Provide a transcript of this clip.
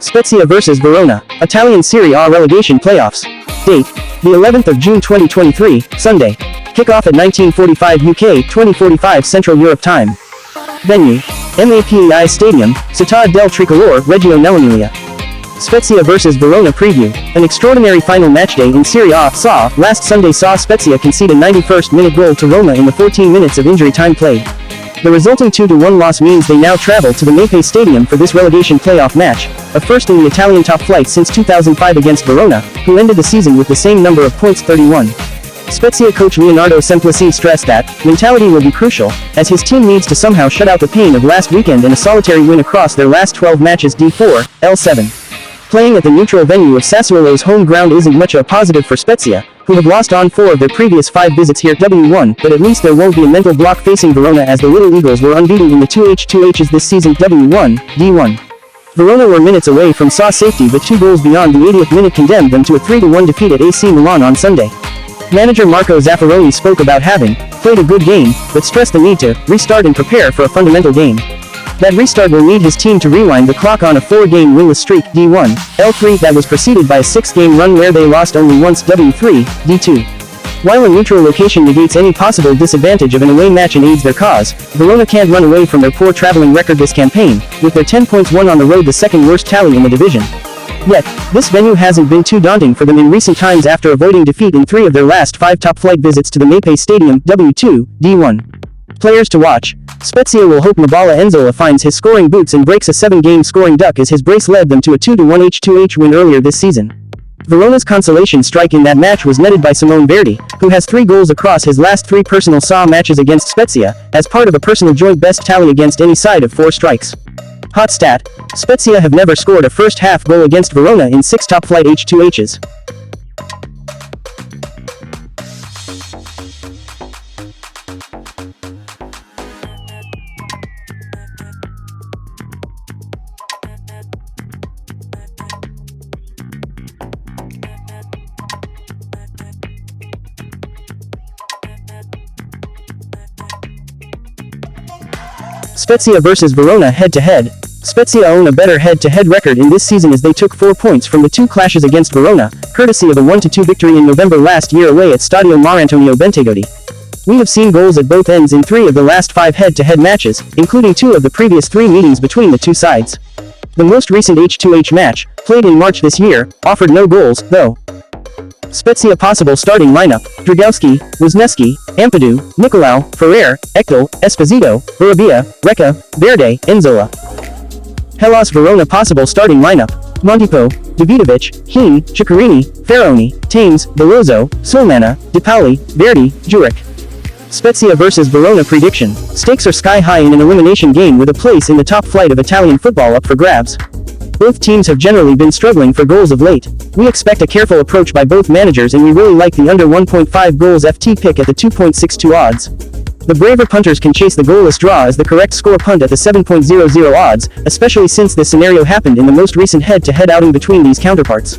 Spezia vs Verona, Italian Serie A relegation playoffs. Date, the 11th of June 2023, Sunday. Kickoff at 19:45 UK, 20:45 Central Europe Time. Venue, MAPEI Stadium, Città del Tricolore, Reggio nell'Emilia. Spezia vs Verona preview. An extraordinary final matchday in Serie A last Sunday saw Spezia concede a 91st-minute goal to Roma in the 14 minutes of injury time played. The resulting 2-1 loss means they now travel to the MAPEI Stadium for this relegation playoff match, a first in the Italian top flight since 2005 against Verona, who ended the season with the same number of points, 31. Spezia coach Leonardo Semplici stressed that mentality will be crucial, as his team needs to somehow shut out the pain of last weekend in a solitary win across their last 12 matches D4, L7. Playing at the neutral venue of Sassuolo's home ground isn't much of a positive for Spezia, who have lost on 4 of their previous 5 visits here W1, but at least there won't be a mental block facing Verona, as the Little Eagles were unbeaten in the 2H2Hs this season W1, D1. Verona were minutes away from safety, but 2 goals beyond the 80th minute condemned them to a 3-1 defeat at AC Milan on Sunday. Manager Marco Zaffaroni spoke about having played a good game, but stressed the need to restart and prepare for a fundamental game. That restart will need his team to rewind the clock on a 4-game winless streak D1, L3 that was preceded by a 6-game run where they lost only once W3, D2. While a neutral location negates any possible disadvantage of an away match and aids their cause, Verona can't run away from their poor traveling record this campaign, with their 10 points won on the road, the second worst tally in the division. Yet, this venue hasn't been too daunting for them in recent times after avoiding defeat in 3 of their last 5 top-flight visits to the MAPEI Stadium, W2, D1. Players to watch. Spezia will hope Nzola finds his scoring boots and breaks a 7-game scoring duck, as his brace led them to a 2-1 H2H win earlier this season. Verona's consolation strike in that match was netted by Verdi, who has 3 goals across his last 3 personal matches against Spezia, as part of a personal joint best tally against any side of 4 strikes. Hot stat: Spezia have never scored a first-half goal against Verona in 6 top-flight H2Hs. Spezia vs Verona head-to-head. Spezia own a better head-to-head record in this season, as they took 4 points from the 2 clashes against Verona, courtesy of a 1-2 victory in November last year away at Stadio Marantonio Bentegodi. We have seen goals at both ends in 3 of the last 5 head-to-head matches, including 2 of the previous 3 meetings between the 2 sides. The most recent H2H match, played in March this year, offered no goals, though. Spezia possible starting lineup: Dragowski, Wisniewski, Ampadu, Nicolau, Ferrer, Ekdal, Esposito, Barabia, Recca, Verdi, Nzola. Hellas Verona possible starting lineup: Montipo, Davidovic, Heen, Ciccarini, Ferroni, Thames, Belozzo, Solmana, DiPaoli, Verdi, Juric. Spezia vs Verona prediction. Stakes are sky high in an elimination game with a place in the top flight of Italian football up for grabs. Both teams have generally been struggling for goals of late. We expect a careful approach by both managers, and we really like the under 1.5 goals FT pick at the 2.62 odds. The braver punters can chase the goalless draw as the correct score punt at the 7.00 odds, especially since this scenario happened in the most recent head-to-head outing between these counterparts.